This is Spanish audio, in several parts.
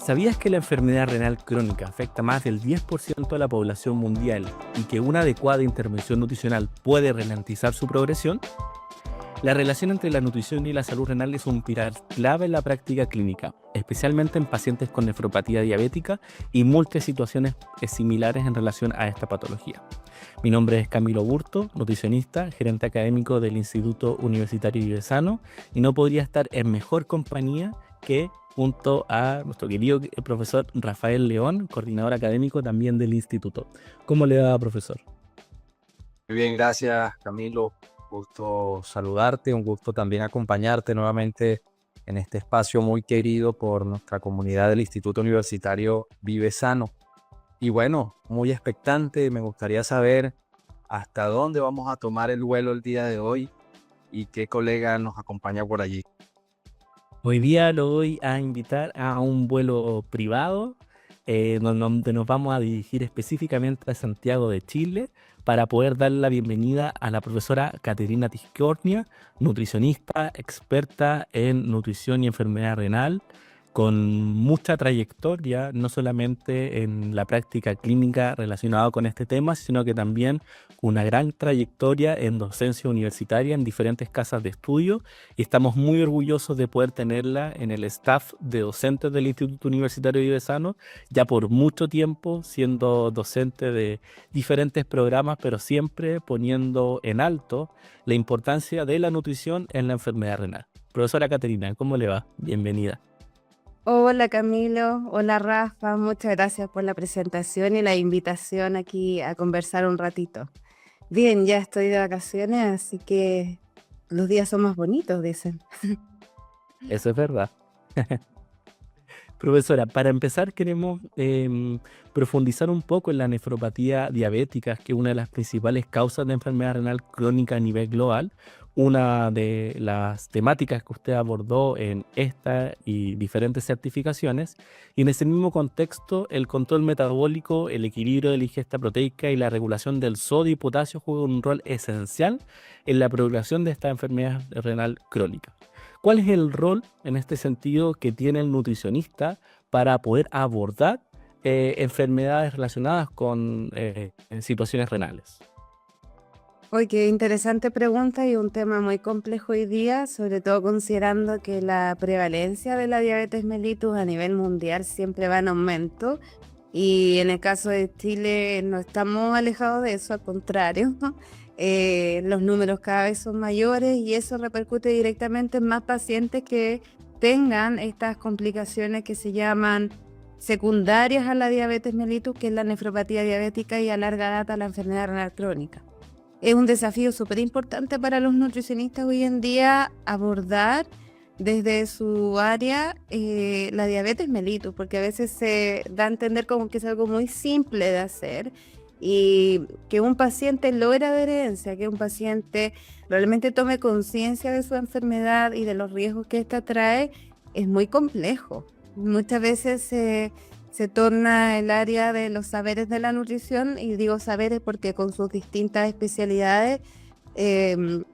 ¿Sabías que la enfermedad renal crónica afecta más del 10% de la población mundial y que una adecuada intervención nutricional puede ralentizar su progresión? La relación entre la nutrición y la salud renal es un pilar clave en la práctica clínica, especialmente en pacientes con nefropatía diabética y múltiples situaciones similares en relación a esta patología. Mi nombre es Camilo Burto, nutricionista, gerente académico del Instituto Universitario Diocesano, y no podría estar en mejor compañía que junto a nuestro querido profesor Rafael León, coordinador académico también del instituto. ¿Cómo le va, profesor? Muy bien, gracias Camilo. Gusto saludarte, un gusto también acompañarte nuevamente en este espacio muy querido por nuestra comunidad del Instituto Universitario Vive Sano. Y bueno, muy expectante, me gustaría saber hasta dónde vamos a tomar el vuelo el día de hoy y qué colega nos acompaña por allí. Hoy día lo voy a invitar a un vuelo privado donde nos vamos a dirigir específicamente a Santiago de Chile para poder dar la bienvenida a la profesora Caterina Tiscornia, nutricionista, experta en nutrición y enfermedad renal, con mucha trayectoria, no solamente en la práctica clínica relacionada con este tema, sino que también una gran trayectoria en docencia universitaria en diferentes casas de estudio, y estamos muy orgullosos de poder tenerla en el staff de docentes del Instituto Universitario Diocesano, ya por mucho tiempo siendo docente de diferentes programas, pero siempre poniendo en alto la importancia de la nutrición en la enfermedad renal. Profesora Caterina, ¿cómo le va? Bienvenida. Hola Camilo, hola Rafa, muchas gracias por la presentación y la invitación aquí a conversar un ratito. Bien, ya estoy de vacaciones, así que los días son más bonitos, dicen. Eso es verdad. Profesora, para empezar queremos profundizar un poco en la nefropatía diabética, que es una de las principales causas de enfermedad renal crónica a nivel global. Una de las temáticas que usted abordó en esta y diferentes certificaciones. Y en ese mismo contexto, el control metabólico, el equilibrio de la ingesta proteica y la regulación del sodio y potasio juegan un rol esencial en la progresión de esta enfermedad renal crónica. ¿Cuál es el rol en este sentido que tiene el nutricionista para poder abordar enfermedades relacionadas con situaciones renales? Oye, qué interesante pregunta y un tema muy complejo hoy día, sobre todo considerando que la prevalencia de la diabetes mellitus a nivel mundial siempre va en aumento. Y en el caso de Chile no estamos alejados de eso, al contrario. Los números cada vez son mayores y eso repercute directamente en más pacientes que tengan estas complicaciones que se llaman secundarias a la diabetes mellitus, que es la nefropatía diabética y a larga data la enfermedad renal crónica. Es un desafío súper importante para los nutricionistas hoy en día abordar desde su área la diabetes mellitus, porque a veces se da a entender como que es algo muy simple de hacer y que un paciente logre adherencia, que un paciente realmente tome conciencia de su enfermedad y de los riesgos que esta trae, es muy complejo. Muchas veces se torna el área de los saberes de la nutrición, y digo saberes porque con sus distintas especialidades,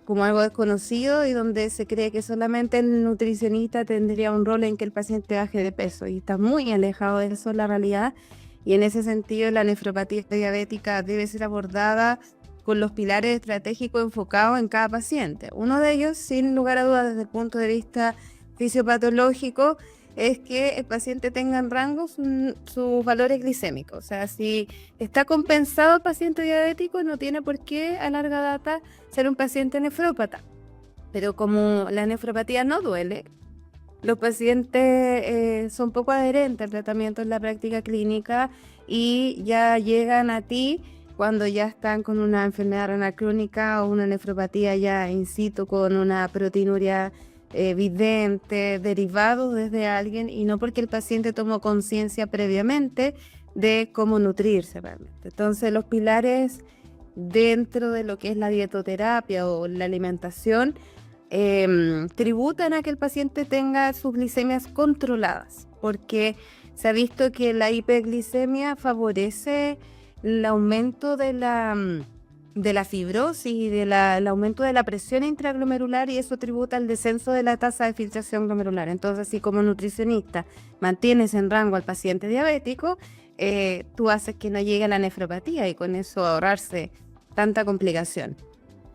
como algo desconocido y donde se cree que solamente el nutricionista tendría un rol en que el paciente baje de peso, y está muy alejado de eso la realidad. Y en ese sentido la nefropatía diabética debe ser abordada con los pilares estratégicos enfocados en cada paciente. Uno de ellos, sin lugar a dudas, desde el punto de vista fisiopatológico, es que el paciente tenga en rango sus valores glicémicos. O sea, si está compensado el paciente diabético, no tiene por qué a larga data ser un paciente nefrópata. Pero como la nefropatía no duele, los pacientes son poco adherentes al tratamiento en la práctica clínica y ya llegan a ti cuando ya están con una enfermedad renal crónica o una nefropatía ya in situ con una proteinuria evidente, derivado desde alguien, y no porque el paciente tomó conciencia previamente de cómo nutrirse realmente. Entonces los pilares dentro de lo que es la dietoterapia o la alimentación tributan a que el paciente tenga sus glicemias controladas, porque se ha visto que la hiperglicemia favorece el aumento de de la fibrosis y el aumento de la presión intraglomerular, y eso tributa al descenso de la tasa de filtración glomerular. Entonces, si como nutricionista mantienes en rango al paciente diabético, tú haces que no llegue a la nefropatía y con eso ahorrarse tanta complicación.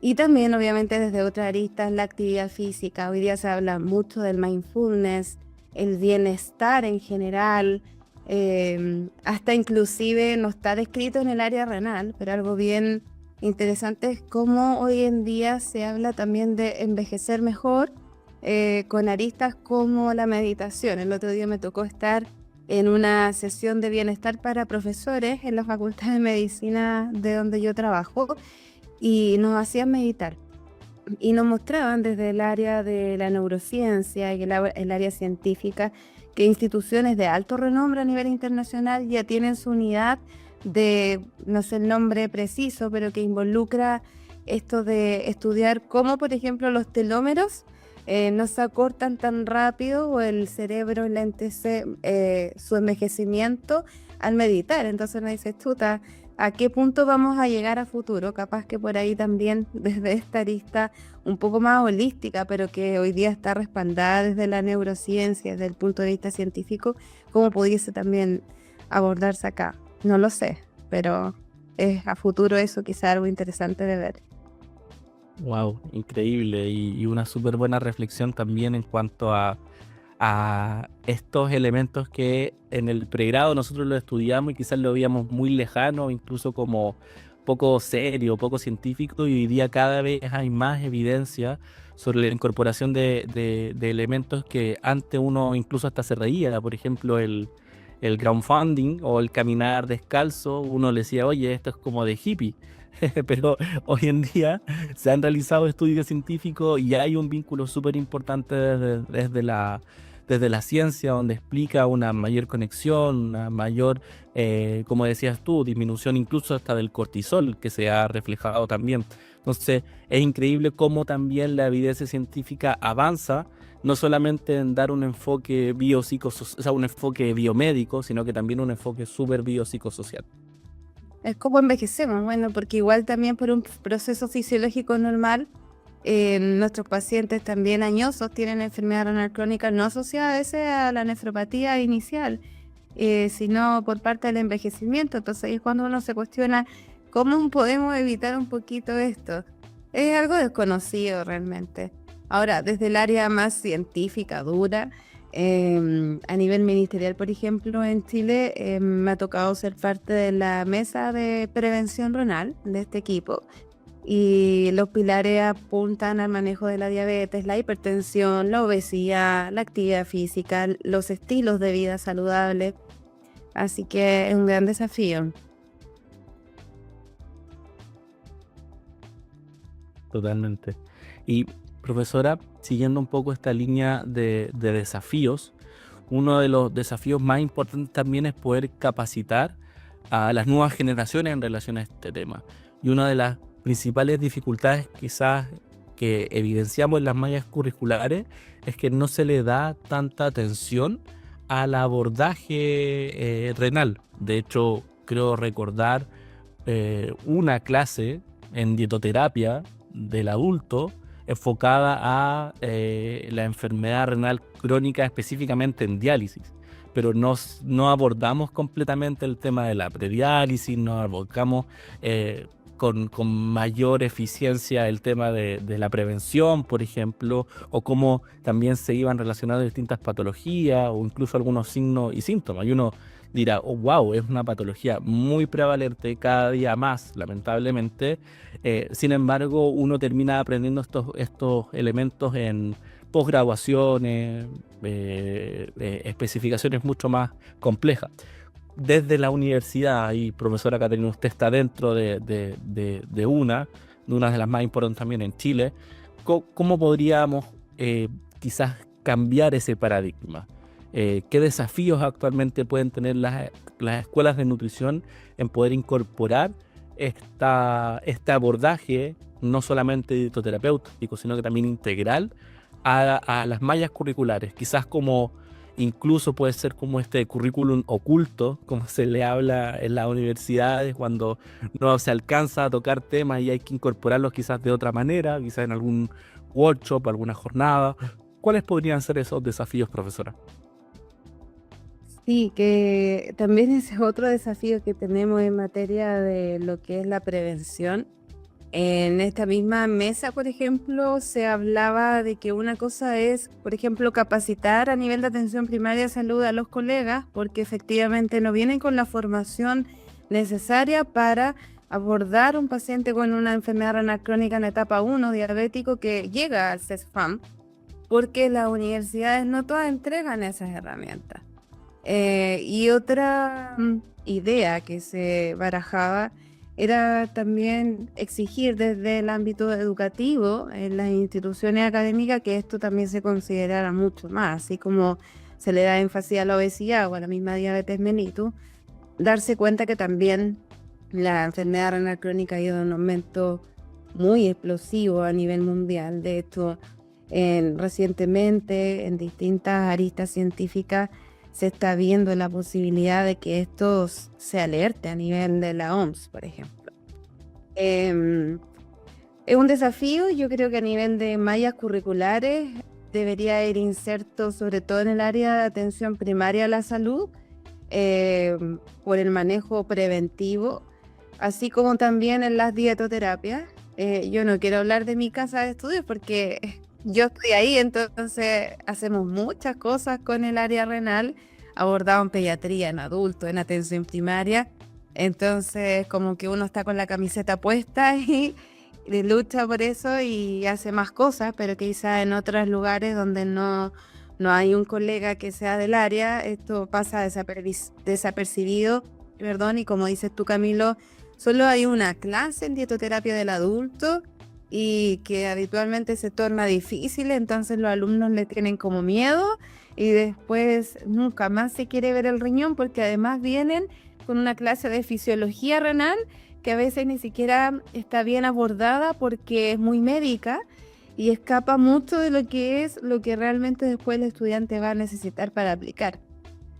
Y también, obviamente, desde otras aristas, la actividad física. Hoy día se habla mucho del mindfulness, el bienestar en general, hasta inclusive no está descrito en el área renal, pero algo bien interesante es cómo hoy en día se habla también de envejecer mejor, con aristas como la meditación. El otro día me tocó estar en una sesión de bienestar para profesores en la Facultad de Medicina de donde yo trabajo, y nos hacían meditar. Y nos mostraban desde el área de la neurociencia y el área científica que instituciones de alto renombre a nivel internacional ya tienen su unidad de, no sé el nombre preciso, pero que involucra esto de estudiar cómo, por ejemplo, los telómeros no se acortan tan rápido, o el cerebro lentece su envejecimiento al meditar. Entonces nos dice, chuta, ¿a qué punto vamos a llegar a futuro? Capaz que por ahí también, desde esta arista un poco más holística, pero que hoy día está respaldada desde la neurociencia, desde el punto de vista científico, ¿cómo pudiese también abordarse acá? No lo sé, pero es a futuro eso quizá algo interesante de ver. Wow, increíble, y una súper buena reflexión también en cuanto a estos elementos que en el pregrado nosotros lo estudiamos y quizás lo veíamos muy lejano, incluso como poco serio, poco científico, y hoy día cada vez hay más evidencia sobre la incorporación de elementos que antes uno incluso hasta se reía. Por ejemplo, el crowdfunding o el caminar descalzo, uno le decía, oye, esto es como de hippie. Pero hoy en día se han realizado estudios científicos y hay un vínculo súper importante desde la ciencia, donde explica una mayor conexión, una mayor, como decías tú, disminución incluso hasta del cortisol, que se ha reflejado también. Entonces es increíble cómo también la evidencia científica avanza, no solamente en dar un enfoque biopsicosocial, o sea, un enfoque biomédico, sino que también un enfoque súper biopsicosocial. Es como envejecemos, bueno, porque igual también por un proceso fisiológico normal, nuestros pacientes también añosos tienen enfermedad renal crónica no asociada a veces a la nefropatía inicial, sino por parte del envejecimiento. Entonces ahí es cuando uno se cuestiona cómo podemos evitar un poquito esto. Es algo desconocido realmente. Ahora, desde el área más científica, dura, a nivel ministerial, por ejemplo, en Chile, me ha tocado ser parte de la mesa de prevención renal de este equipo, y los pilares apuntan al manejo de la diabetes, la hipertensión, la obesidad, la actividad física, los estilos de vida saludables, así que es un gran desafío. Totalmente. Y profesora, siguiendo un poco esta línea de desafíos, uno de los desafíos más importantes también es poder capacitar a las nuevas generaciones en relación a este tema. Y una de las principales dificultades quizás que evidenciamos en las mallas curriculares es que no se le da tanta atención al abordaje renal. De hecho, creo recordar una clase en dietoterapia del adulto enfocada a la enfermedad renal crónica, específicamente en diálisis, pero no abordamos completamente el tema de la prediálisis, no abordamos con mayor eficiencia el tema de la prevención, por ejemplo, o cómo también se iban relacionando distintas patologías o incluso algunos signos y síntomas. Y uno dirá, oh, wow, es una patología muy prevalente cada día más, lamentablemente. Sin embargo, uno termina aprendiendo estos elementos en posgraduaciones, especificaciones mucho más complejas. Desde la universidad, y profesora Caterina, usted está dentro de una de las más importantes también en Chile, ¿cómo podríamos quizás cambiar ese paradigma? ¿Qué desafíos actualmente pueden tener las escuelas de nutrición en poder incorporar este abordaje, no solamente dietoterapéutico, sino que también integral, a las mallas curriculares? Quizás como incluso puede ser como este currículum oculto, como se le habla en las universidades, cuando no se alcanza a tocar temas y hay que incorporarlos quizás de otra manera, quizás en algún workshop, alguna jornada. ¿Cuáles podrían ser esos desafíos, profesora? Sí, que también ese es otro desafío que tenemos en materia de lo que es la prevención. En esta misma mesa, por ejemplo, se hablaba de que una cosa es, por ejemplo, capacitar a nivel de atención primaria de salud a los colegas, porque efectivamente no vienen con la formación necesaria para abordar un paciente con una enfermedad renal crónica en etapa 1, diabético, que llega al CESFAM, porque las universidades no todas entregan esas herramientas. Y otra idea que se barajaba era también exigir desde el ámbito educativo en las instituciones académicas que esto también se considerara mucho más, así como se le da énfasis a la obesidad o a la misma diabetes mellitus, darse cuenta que también la enfermedad renal crónica ha ido en un aumento muy explosivo a nivel mundial. De hecho, recientemente en distintas aristas científicas se está viendo la posibilidad de que esto se alerte a nivel de la OMS, por ejemplo. Es un desafío, yo creo que a nivel de mallas curriculares debería ir inserto sobre todo en el área de atención primaria a la salud, por el manejo preventivo, así como también en las dietoterapias. Yo no quiero hablar de mi casa de estudios porque yo estoy ahí, entonces hacemos muchas cosas con el área renal, abordado en pediatría, en adultos, en atención primaria. Entonces, como que uno está con la camiseta puesta y lucha por eso y hace más cosas, pero quizá en otros lugares donde no hay un colega que sea del área, esto pasa desapercibido, perdón, y como dices tú, Camilo, solo hay una clase en dietoterapia del adulto y que habitualmente se torna difícil, entonces los alumnos le tienen como miedo y después nunca más se quiere ver el riñón porque además vienen con una clase de fisiología renal que a veces ni siquiera está bien abordada porque es muy médica y escapa mucho de lo que realmente después el estudiante va a necesitar para aplicar.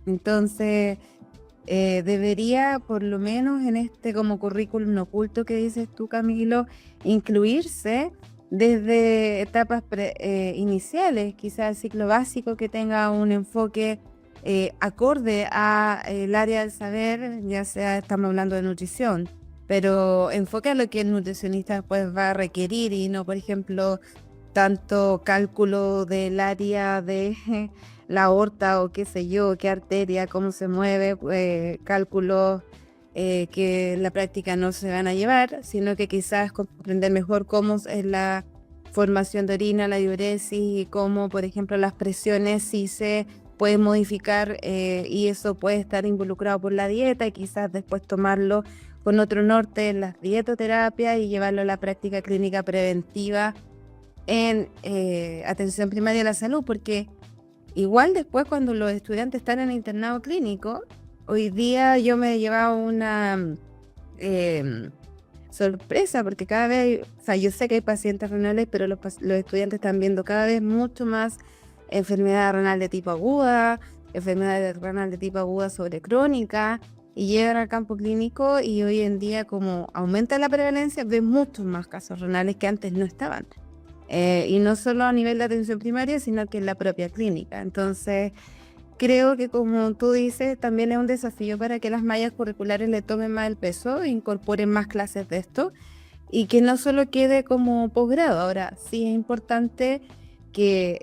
Entonces, debería, por lo menos en este como currículum oculto que dices tú, Camilo, incluirse desde etapas iniciales, quizás el ciclo básico que tenga un enfoque acorde a el área del saber, ya sea estamos hablando de nutrición, pero enfoque a lo que el nutricionista pues va a requerir y no, por ejemplo, tanto cálculo del área de la aorta o qué sé yo, qué arteria, cómo se mueve, cálculos que en la práctica no se van a llevar, sino que quizás comprender mejor cómo es la formación de orina, la diuresis y cómo, por ejemplo, las presiones sí se pueden modificar y eso puede estar involucrado por la dieta y quizás después tomarlo con otro norte en las dietoterapias y llevarlo a la práctica clínica preventiva en atención primaria a la salud, porque igual después cuando los estudiantes están en internado clínico, hoy día yo me he llevado una sorpresa, porque cada vez, o sea, yo sé que hay pacientes renales, pero los estudiantes están viendo cada vez mucho más enfermedad renal de tipo aguda, enfermedad renal de tipo aguda sobre crónica, y llegan al campo clínico y hoy en día como aumenta la prevalencia, ven muchos más casos renales que antes no estaban. Y no solo a nivel de atención primaria, sino que en la propia clínica. Entonces, creo que como tú dices, también es un desafío para que las mallas curriculares le tomen más el peso, e incorporen más clases de esto y que no solo quede como posgrado. Ahora, sí es importante que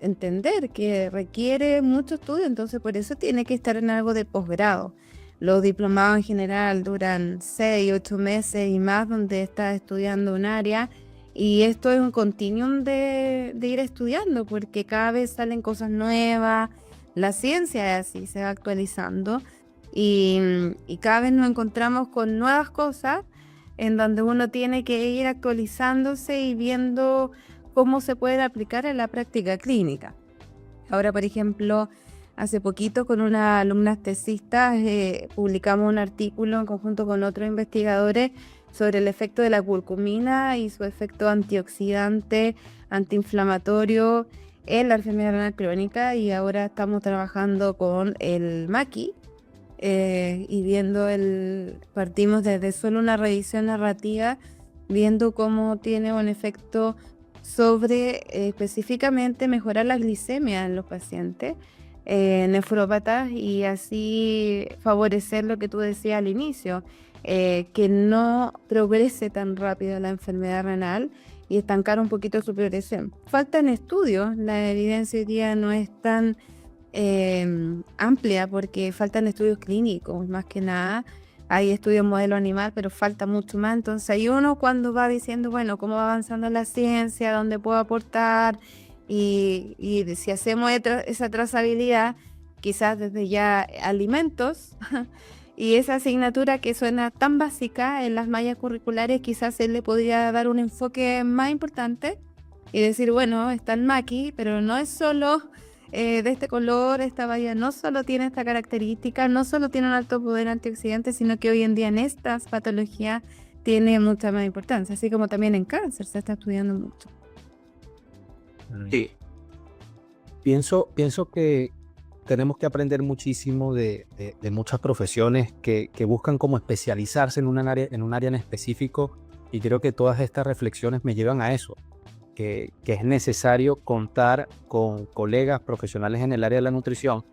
entender que requiere mucho estudio, entonces por eso tiene que estar en algo de posgrado. Los diplomados en general duran 6, 8 meses y más donde estás estudiando un área y esto es un continuum de ir estudiando porque cada vez salen cosas nuevas, la ciencia es así, se va actualizando y cada vez nos encontramos con nuevas cosas en donde uno tiene que ir actualizándose y viendo cómo se puede aplicar en la práctica clínica. Ahora, por ejemplo, hace poquito con una alumna tesista publicamos un artículo en conjunto con otros investigadores sobre el efecto de la curcumina y su efecto antioxidante, antiinflamatorio en la enfermedad renal crónica y ahora estamos trabajando con el MAQI y partimos desde solo una revisión narrativa, viendo cómo tiene un efecto sobre específicamente mejorar la glicemia en los pacientes nefrópatas y así favorecer lo que tú decías al inicio, que no progrese tan rápido la enfermedad renal y estancar un poquito su progresión. Faltan estudios, la evidencia hoy día no es tan amplia porque faltan estudios clínicos, más que nada. Hay estudios modelo animal, pero falta mucho más. Entonces hay uno cuando va diciendo, bueno, cómo va avanzando la ciencia, dónde puedo aportar y si hacemos esa trazabilidad, quizás desde ya alimentos y esa asignatura que suena tan básica en las mallas curriculares, quizás se le podría dar un enfoque más importante y decir, bueno, está el maqui, pero no es solo de este color, esta valla no solo tiene esta característica, no solo tiene un alto poder antioxidante, sino que hoy en día en estas patologías tiene mucha más importancia, así como también en cáncer se está estudiando mucho. Sí. Pienso que tenemos que aprender muchísimo de muchas profesiones que buscan como especializarse en un área en específico, y creo que todas estas reflexiones me llevan a eso, que es necesario contar con colegas profesionales en el área de la nutrición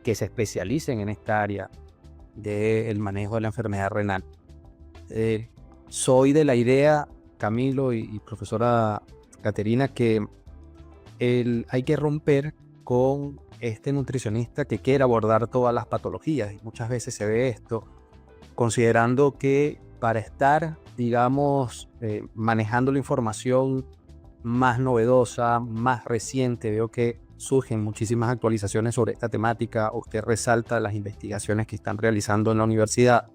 que se especialicen en esta área del manejo de la enfermedad renal. Soy de la idea, Camilo y profesora Caterina, que hay que romper con este nutricionista que quiere abordar todas las patologías, y muchas veces se ve esto considerando que para estar, digamos, manejando la información más novedosa, más reciente, veo que surgen muchísimas actualizaciones sobre esta temática. Usted resalta las investigaciones que están realizando en la universidad,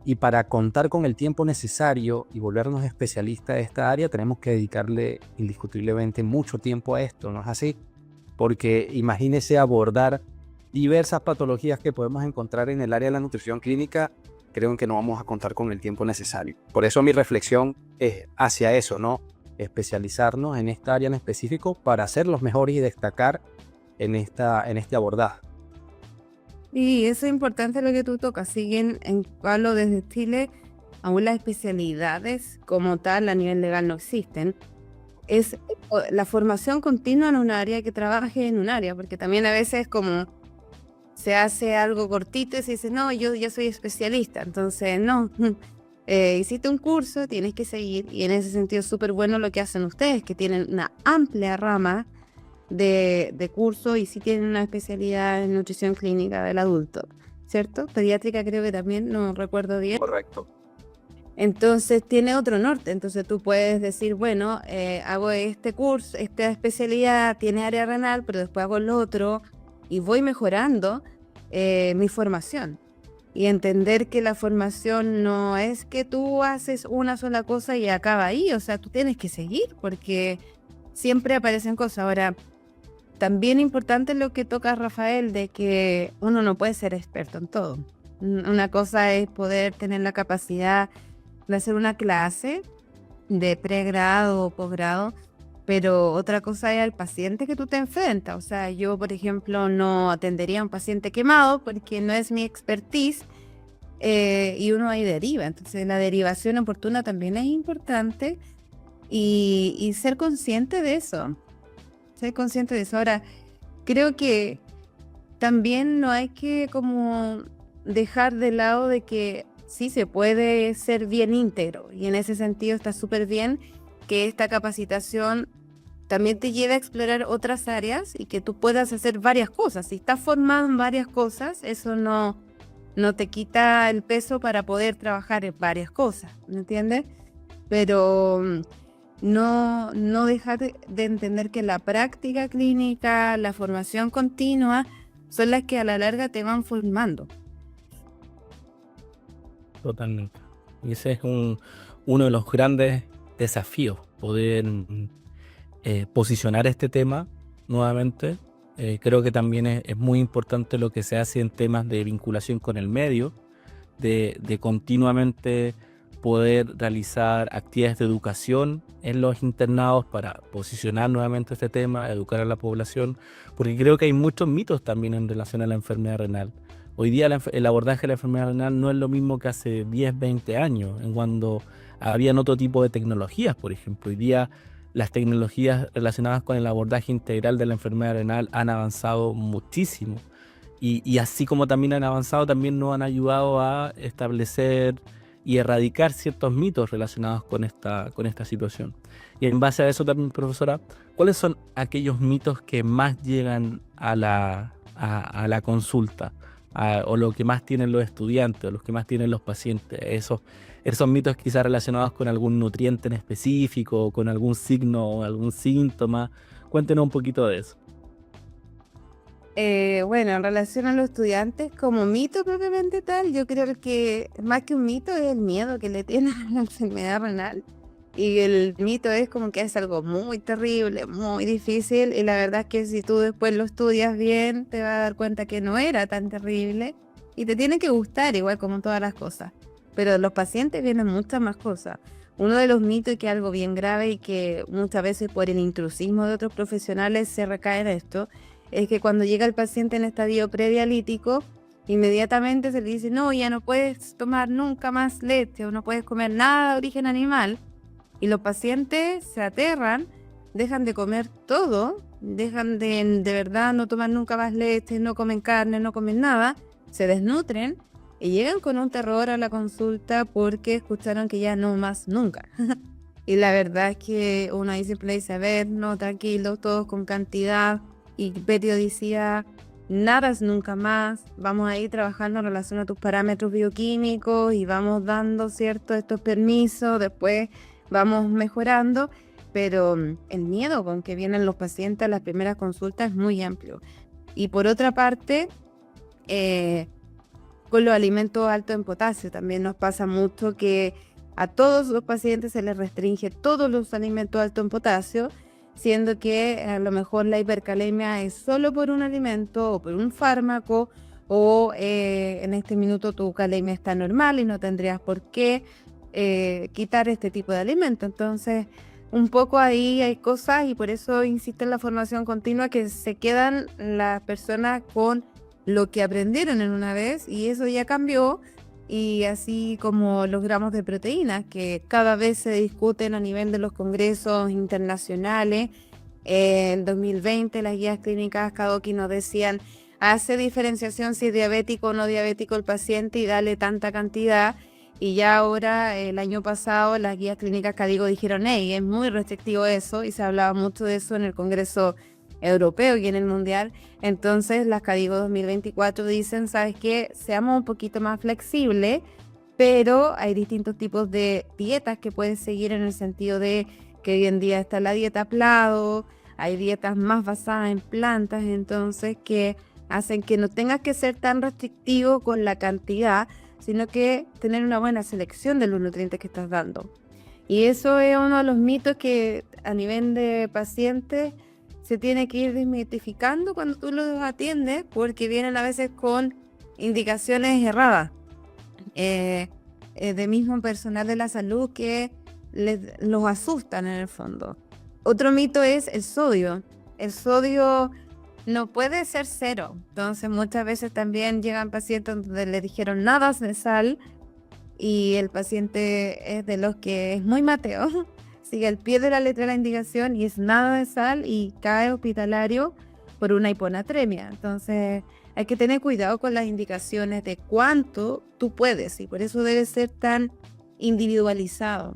y para contar con el tiempo necesario y volvernos especialistas de esta área tenemos que dedicarle indiscutiblemente mucho tiempo a esto, ¿no es así? Porque imagínese abordar diversas patologías que podemos encontrar en el área de la nutrición clínica, creo que no vamos a contar con el tiempo necesario. Por eso mi reflexión es hacia eso, ¿no? Especializarnos en esta área en específico para ser los mejores y destacar en este abordaje. Y eso es importante lo que tú tocas. Siguen en Pablo desde Chile, aún las especialidades como tal a nivel legal no existen. Es la formación continua en un área, que trabaje en un área, porque también a veces como se hace algo cortito y se dice, no, yo ya soy especialista, entonces no. Hiciste un curso, tienes que seguir, y en ese sentido es súper bueno lo que hacen ustedes, que tienen una amplia rama de curso y sí tienen una especialidad en nutrición clínica del adulto, ¿cierto? Pediátrica creo que también, no recuerdo bien. Correcto. Entonces tiene otro norte, entonces tú puedes decir, bueno, hago este curso, esta especialidad tiene área renal, pero después hago el otro y voy mejorando mi formación. Y entender que la formación no es que tú haces una sola cosa y acaba ahí, o sea, tú tienes que seguir porque siempre aparecen cosas. Ahora, también importante lo que toca Rafael, de que uno no puede ser experto en todo. Una cosa es poder tener la capacidad de hacer una clase de pregrado o posgrado, pero otra cosa es al paciente que tú te enfrentas. O sea, yo, por ejemplo, no atendería a un paciente quemado porque no es mi expertise y uno ahí deriva. Entonces, la derivación oportuna también es importante y ser consciente de eso. Ser consciente de eso. Ahora, creo que también no hay que como dejar de lado de que sí se puede ser bien íntegro, y en ese sentido está súper bien que esta capacitación también te lleve a explorar otras áreas y que tú puedas hacer varias cosas. Si estás formado en varias cosas, eso no te quita el peso para poder trabajar en varias cosas, ¿me entiendes? Pero no dejar de entender que la práctica clínica, la formación continua, son las que a la larga te van formando. Totalmente. Y ese es uno de los grandes desafíos, poder posicionar este tema nuevamente. Creo que también es muy importante lo que se hace en temas de vinculación con el medio, de continuamente poder realizar actividades de educación en los internados para posicionar nuevamente este tema, educar a la población, porque creo que hay muchos mitos también en relación a la enfermedad renal. Hoy día el abordaje de la enfermedad renal no es lo mismo que hace 10, 20 años, en cuando habían otro tipo de tecnologías, por ejemplo. Hoy día las tecnologías relacionadas con el abordaje integral de la enfermedad renal han avanzado muchísimo. Y así como también han avanzado, también nos han ayudado a establecer y erradicar ciertos mitos relacionados con esta situación. Y en base a eso también, profesora, ¿cuáles son aquellos mitos que más llegan a la consulta? O lo que más tienen los estudiantes, o los que más tienen los pacientes? Esos mitos quizás relacionados con algún nutriente en específico, con algún signo o algún síntoma. Cuéntenos un poquito de eso. Bueno, en relación a los estudiantes, como mito propiamente tal, yo creo que más que un mito es el miedo que le tienen a la enfermedad renal. Y el mito es como que es algo muy terrible, muy difícil, y la verdad es que si tú después lo estudias bien, te vas a dar cuenta que no era tan terrible y te tiene que gustar igual como todas las cosas. Pero de los pacientes vienen muchas más cosas. Uno de los mitos, y que es algo bien grave y que muchas veces por el intrusismo de otros profesionales se recae en esto, es que cuando llega el paciente en estadio predialítico, inmediatamente se le dice, no, ya no puedes tomar nunca más leche o no puedes comer nada de origen animal. Y los pacientes se aterran, dejan de comer todo, dejan de verdad no tomar nunca más leche, no comen carne, no comen nada, se desnutren y llegan con un terror a la consulta porque escucharon que ya no más nunca. Y la verdad es que uno ahí siempre dice, a ver, no, tranquilos, todos con cantidad y periodicidad, nada es nunca más, vamos a ir trabajando en relación a tus parámetros bioquímicos y vamos dando, ¿cierto?, estos permisos, después vamos mejorando, pero el miedo con que vienen los pacientes a las primeras consultas es muy amplio. Y por otra parte, con los alimentos altos en potasio también nos pasa mucho que a todos los pacientes se les restringe todos los alimentos altos en potasio, siendo que a lo mejor la hipercalemia es solo por un alimento o por un fármaco, o en este minuto tu calemia está normal y no tendrías por qué quitar este tipo de alimento. Entonces, un poco ahí hay cosas, y por eso insisto en la formación continua, que se quedan las personas con lo que aprendieron en una vez y eso ya cambió. Y así como los gramos de proteínas, que cada vez se discuten a nivel de los congresos internacionales. En 2020 las guías clínicas Kadoki nos decían, hace diferenciación si es diabético o no diabético el paciente y dale tanta cantidad. Y ya ahora, el año pasado, las guías clínicas KDIGO dijeron, hey, es muy restrictivo eso, y se hablaba mucho de eso en el Congreso Europeo y en el Mundial. Entonces las KDIGO 2024 dicen, ¿sabes qué? Seamos un poquito más flexibles, pero hay distintos tipos de dietas que puedes seguir, en el sentido de que hoy en día está la dieta Plado, hay dietas más basadas en plantas, entonces que hacen que no tengas que ser tan restrictivo con la cantidad, sino que tener una buena selección de los nutrientes que estás dando. Y eso es uno de los mitos que a nivel de pacientes se tiene que ir desmitificando cuando tú los atiendes, porque vienen a veces con indicaciones erradas de mismo personal de la salud que los asustan en el fondo. Otro mito es el sodio. El sodio no puede ser cero. Entonces muchas veces también llegan pacientes donde le dijeron nada de sal y el paciente es de los que es muy mateo, sigue al pie de la letra la indicación y es nada de sal y cae hospitalario por una hiponatremia. Entonces hay que tener cuidado con las indicaciones de cuánto tú puedes, y por eso debe ser tan individualizado.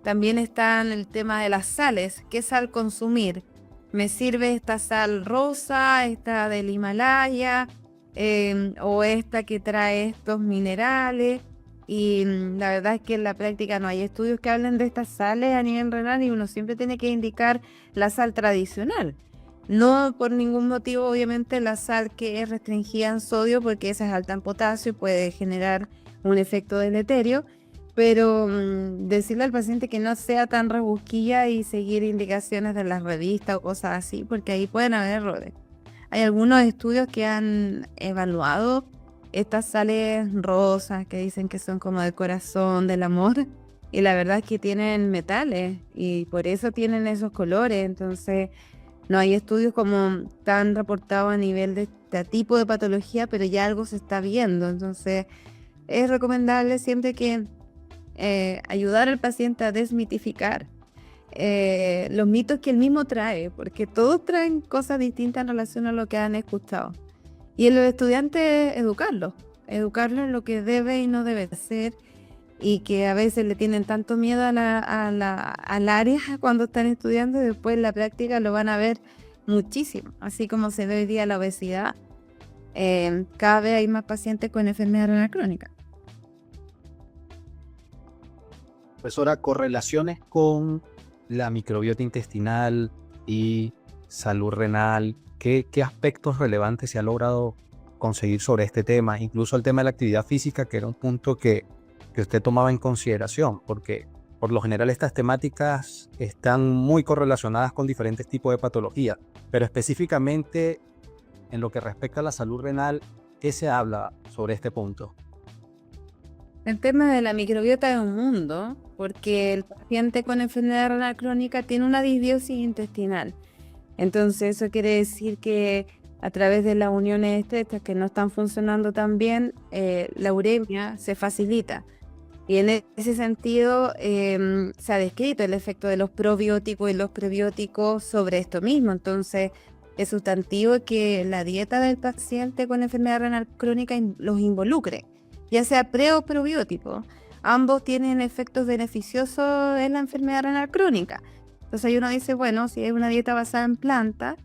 También está el tema de las sales. ¿Qué sal consumir? ¿Me sirve esta sal rosa, esta del Himalaya, o esta que trae estos minerales? Y la verdad es que en la práctica no hay estudios que hablen de estas sales a nivel renal, y uno siempre tiene que indicar la sal tradicional. No por ningún motivo, obviamente, la sal que es restringida en sodio, porque esa es alta en potasio y puede generar un efecto deleterio. Pero decirle al paciente que no sea tan rebusquilla y seguir indicaciones de las revistas o cosas así, porque ahí pueden haber errores. Hay algunos estudios que han evaluado estas sales rosas que dicen que son como del corazón, del amor, y la verdad es que tienen metales y por eso tienen esos colores. Entonces no hay estudios como tan reportados a nivel de este tipo de patología, pero ya algo se está viendo. Entonces es recomendable siempre que ayudar al paciente a desmitificar los mitos que él mismo trae, porque todos traen cosas distintas en relación a lo que han escuchado. Y en los estudiantes educarlos en lo que debe y no debe hacer, y que a veces le tienen tanto miedo al área cuando están estudiando, y después en la práctica lo van a ver muchísimo, así como se ve hoy día la obesidad. Cada vez hay más pacientes con enfermedad renal crónica. Profesora, correlaciones con la microbiota intestinal y salud renal, ¿qué aspectos relevantes se ha logrado conseguir sobre este tema? Incluso el tema de la actividad física, que era un punto que usted tomaba en consideración, porque por lo general estas temáticas están muy correlacionadas con diferentes tipos de patologías, pero específicamente en lo que respecta a la salud renal, ¿qué se habla sobre este punto? El tema de la microbiota es un mundo, porque el paciente con enfermedad renal crónica tiene una disbiosis intestinal. Entonces eso quiere decir que a través de las uniones estrechas que no están funcionando tan bien, la uremia se facilita. Y en ese sentido se ha descrito el efecto de los probióticos y los prebióticos sobre esto mismo. Entonces es sustantivo que la dieta del paciente con enfermedad renal crónica los involucre, ya sea pre o probiótico. Ambos tienen efectos beneficiosos en la enfermedad renal crónica. Entonces ahí uno dice, bueno, si es una dieta basada en plantas,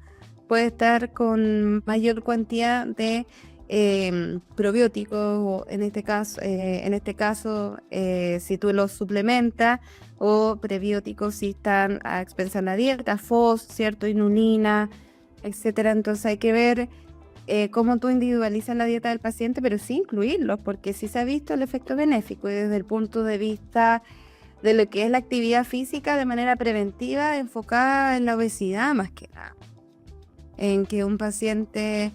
puede estar con mayor cantidad de probióticos, o en este caso, si tú los suplementas, o prebióticos si están a expensas de la dieta, FOS, ¿cierto? Inulina, etcétera. Entonces hay que ver cómo tú individualizas la dieta del paciente, pero sí incluirlos, porque sí se ha visto el efecto benéfico, y desde el punto de vista de lo que es la actividad física de manera preventiva, enfocada en la obesidad más que nada, en que un paciente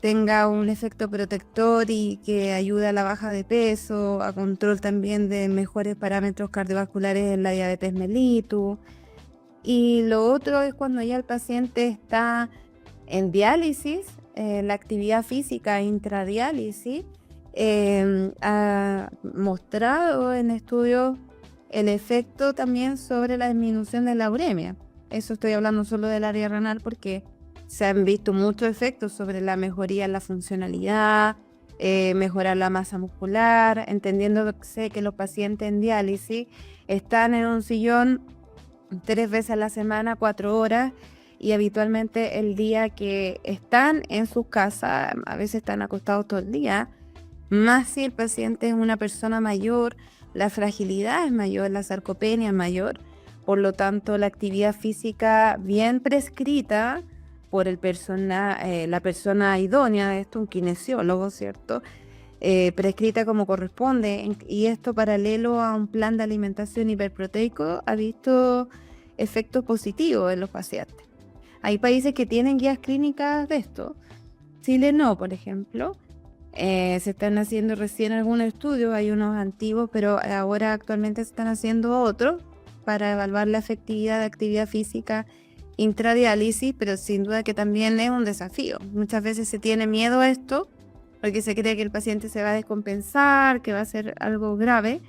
tenga un efecto protector y que ayude a la baja de peso, a control también de mejores parámetros cardiovasculares en la diabetes mellitus. Y lo otro es cuando ya el paciente está en diálisis, la actividad física intradiálisis ha mostrado en estudios el efecto también sobre la disminución de la uremia. Eso estoy hablando solo del área renal, porque se han visto muchos efectos sobre la mejoría en la funcionalidad, mejorar la masa muscular, entendiendo que los pacientes en diálisis están en un sillón 3 veces a la semana, 4 horas, y habitualmente el día que están en sus casas, a veces están acostados todo el día, más si el paciente es una persona mayor, la fragilidad es mayor, la sarcopenia es mayor. Por lo tanto, la actividad física bien prescrita por la persona idónea, esto un kinesiólogo, ¿cierto? Prescrita como corresponde, y esto paralelo a un plan de alimentación hiperproteico, ha visto efectos positivos en los pacientes. Hay países que tienen guías clínicas de esto. Chile no, por ejemplo. Se están haciendo recién algunos estudios, hay unos antiguos, pero ahora actualmente se están haciendo otros para evaluar la efectividad de actividad física intradiálisis, pero sin duda que también es un desafío. Muchas veces se tiene miedo a esto porque se cree que el paciente se va a descompensar, que va a ser algo grave,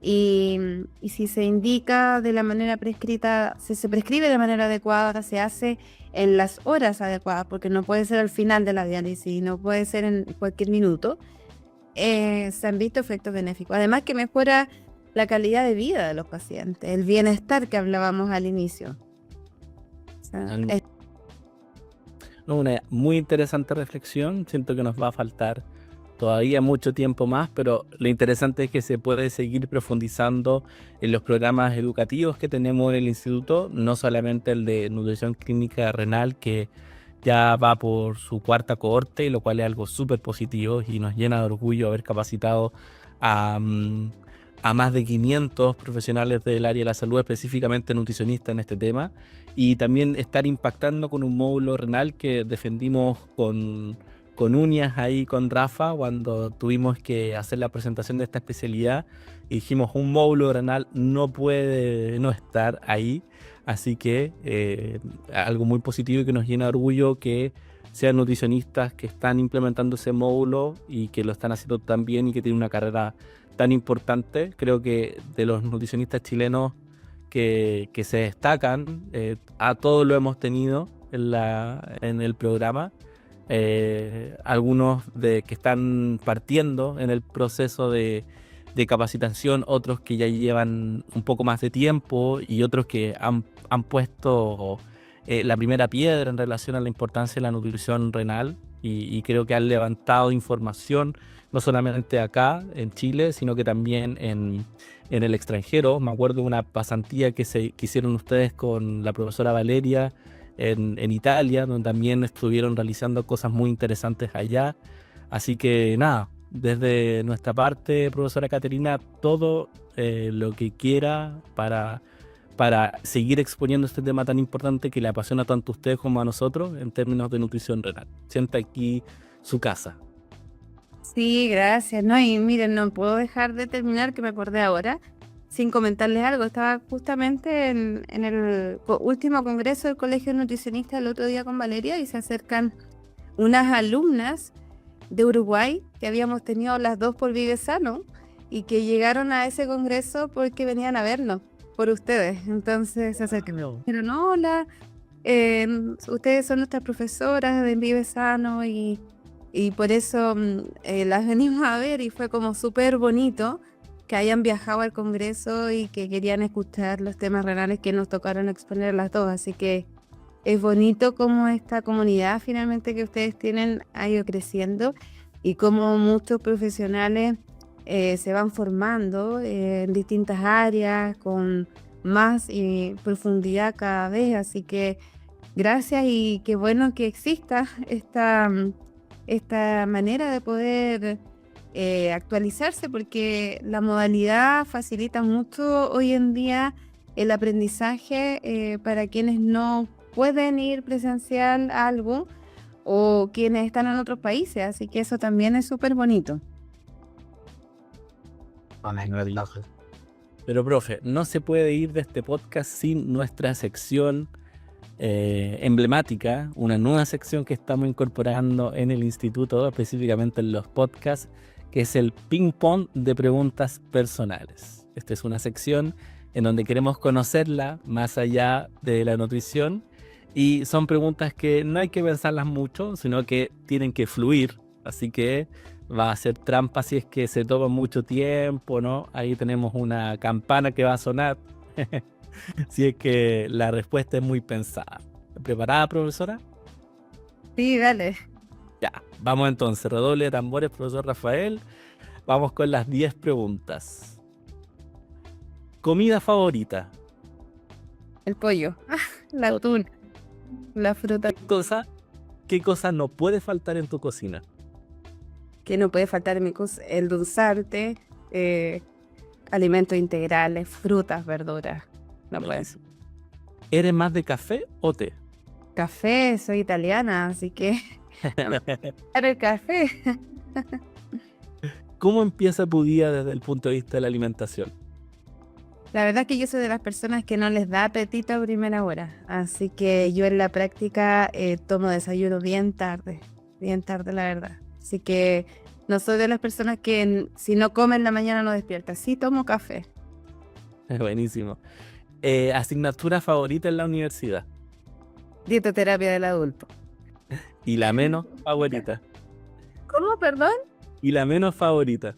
y si se indica de la manera prescrita, si se prescribe de manera adecuada, se hace en las horas adecuadas, porque no puede ser al final de la diálisis, no puede ser en cualquier minuto, se han visto efectos benéficos. Además que mejora la calidad de vida de los pacientes, el bienestar que hablábamos al inicio. O sea, Una muy interesante reflexión. Siento que nos va a faltar todavía mucho tiempo más, pero lo interesante es que se puede seguir profundizando en los programas educativos que tenemos en el instituto, no solamente el de nutrición clínica renal, que ya va por su 4ª cohorte, lo cual es algo súper positivo y nos llena de orgullo haber capacitado a más de 500 profesionales del área de la salud, específicamente nutricionistas en este tema, y también estar impactando con un módulo renal que defendimos con con uñas ahí con Rafa cuando tuvimos que hacer la presentación de esta especialidad y dijimos un módulo renal no puede no estar ahí, así que algo muy positivo y que nos llena de orgullo que sean nutricionistas que están implementando ese módulo y que lo están haciendo tan bien y que tienen una carrera tan importante. Creo que de los nutricionistas chilenos que se destacan, a todos lo hemos tenido en el programa. Algunos que están partiendo en el proceso de capacitación, otros que ya llevan un poco más de tiempo y otros que han puesto la primera piedra en relación a la importancia de la nutrición renal y creo que han levantado información no solamente acá en Chile, sino que también en el extranjero. Me acuerdo de una pasantía que hicieron ustedes con la profesora Valeria en Italia, donde también estuvieron realizando cosas muy interesantes allá. Así que nada, desde nuestra parte, profesora Caterina, todo lo que quiera para seguir exponiendo este tema tan importante que le apasiona tanto a ustedes como a nosotros en términos de nutrición renal. Sienta aquí su casa. Sí, gracias. No, y miren, no puedo dejar de terminar, que me acordé ahora, sin comentarles algo. Estaba justamente en el último congreso del Colegio de Nutricionistas el otro día con Valeria y se acercan unas alumnas de Uruguay que habíamos tenido las dos por Vive Sano y que llegaron a ese congreso porque venían a vernos por ustedes. Entonces se acercan. Pero no, hola, ustedes son nuestras profesoras de Vive Sano y por eso las venimos a ver y fue como súper bonito que hayan viajado al congreso y que querían escuchar los temas renales que nos tocaron exponer las dos. Así que es bonito cómo esta comunidad finalmente que ustedes tienen ha ido creciendo y cómo muchos profesionales se van formando en distintas áreas con más profundidad cada vez. Así que gracias y qué bueno que exista esta manera de poder actualizarse, porque la modalidad facilita mucho hoy en día el aprendizaje para quienes no pueden ir presencial a algo o quienes están en otros países, así que eso también es súper bonito. Pero profe, no se puede ir de este podcast sin nuestra sección emblemática, una nueva sección que estamos incorporando en el instituto, específicamente en los podcasts, que es el ping pong de preguntas personales. Esta es una sección en donde queremos conocerla más allá de la nutrición y son preguntas que no hay que pensarlas mucho, sino que tienen que fluir, así que va a ser trampa si es que se toma mucho tiempo, ¿no? Ahí tenemos una campana que va a sonar si es que la respuesta es muy pensada. ¿Preparada, profesora? Sí, dale. Ya, vamos entonces, redoble de tambores, profesor Rafael. Vamos con las 10 preguntas. ¿Comida favorita? El pollo, la atún, la fruta. ¿Qué cosa no puede faltar en tu cocina? Que no puede faltar en mi el dulzarte, alimentos integrales, frutas, verduras. No puede. ¿Eres más de café o té? Café, soy italiana, así que el café. ¿Cómo empieza tu día desde el punto de vista de la alimentación? La verdad es que yo soy de las personas que no les da apetito a primera hora, así que yo en la práctica tomo desayuno bien tarde la verdad. Así que no soy de las personas que si no come en la mañana no despierta, sí tomo café. Buenísimo. ¿Asignatura favorita en la universidad? Dietoterapia del adulto. ¿Y la menos favorita? ¿Cómo, perdón? ¿Y la menos favorita?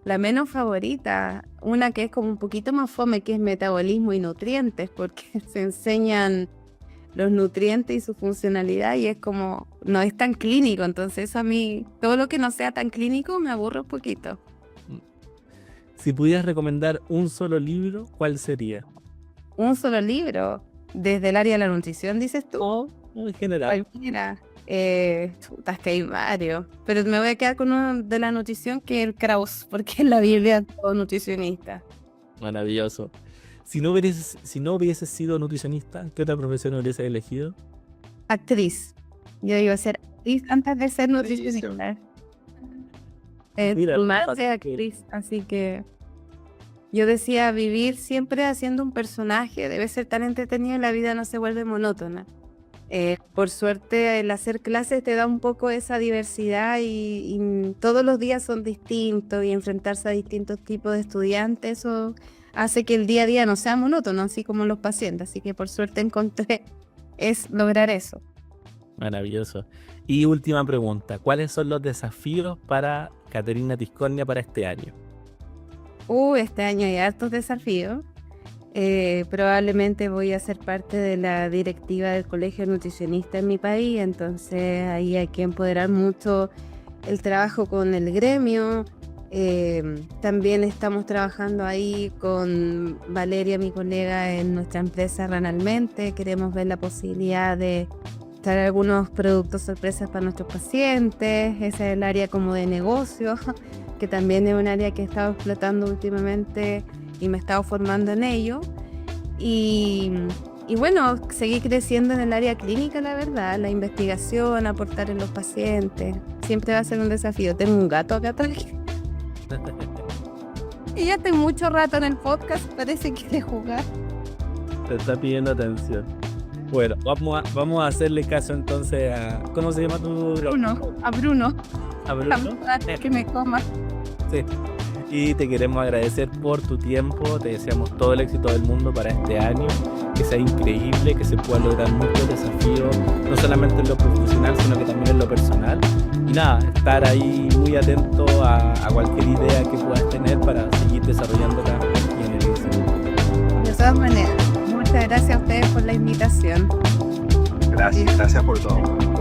La menos favorita, una que es como un poquito más fome, que es metabolismo y nutrientes, porque se enseñan los nutrientes y su funcionalidad y es como, no es tan clínico, entonces eso a mí, todo lo que no sea tan clínico me aburre un poquito. Si pudieras recomendar un solo libro, ¿cuál sería? Un solo libro, desde el área de la nutrición, dices tú. O en general. Ay, mira, chutas que hay varios, pero me voy a quedar con uno de la nutrición que es el Kraus, porque es la Biblia de todo nutricionista. Maravilloso. Si no hubieses sido nutricionista, ¿qué otra profesión hubieses elegido? Actriz. Yo iba a ser actriz antes de ser nutricionista. Mira, Tu madre es que- actriz, así que yo decía, vivir siempre haciendo un personaje debe ser tan entretenido y la vida no se vuelve monótona. Por suerte, el hacer clases te da un poco esa diversidad y todos los días son distintos y enfrentarse a distintos tipos de estudiantes, eso hace que el día a día no sea monótono, así como los pacientes. Así que por suerte encontré es lograr eso. Maravilloso. Y última pregunta, ¿cuáles son los desafíos para Caterina Tiscornia para este año? Este año hay hartos desafíos. Probablemente voy a ser parte de la directiva del Colegio Nutricionista en mi país, entonces ahí hay que empoderar mucho el trabajo con el gremio. También estamos trabajando ahí con Valeria, mi colega, en nuestra empresa Ranalmente. Queremos ver la posibilidad de traer algunos productos sorpresas para nuestros pacientes. Ese es el área como de negocio, que también es un área que he estado explotando últimamente y me he estado formando en ello. Y bueno, seguir creciendo en el área clínica, la verdad, la investigación, aportar en los pacientes. Siempre va a ser un desafío. Tengo un gato acá atrás. Y ya estoy mucho rato en el podcast, parece que quiere jugar. Te está pidiendo atención. Bueno, vamos a hacerle caso entonces a... ¿Cómo se llama tu...? A Bruno, ¿A Bruno? que me coma. Sí. Y te queremos agradecer por tu tiempo, te deseamos todo el éxito del mundo para este año, que sea increíble, que se puedan lograr muchos desafíos, no solamente en lo profesional, sino que también en lo personal. Y nada, estar ahí muy atento a cualquier idea que puedas tener para seguir desarrollándola aquí en el instituto. De todas maneras, muchas gracias a ustedes por la invitación. Gracias por todo.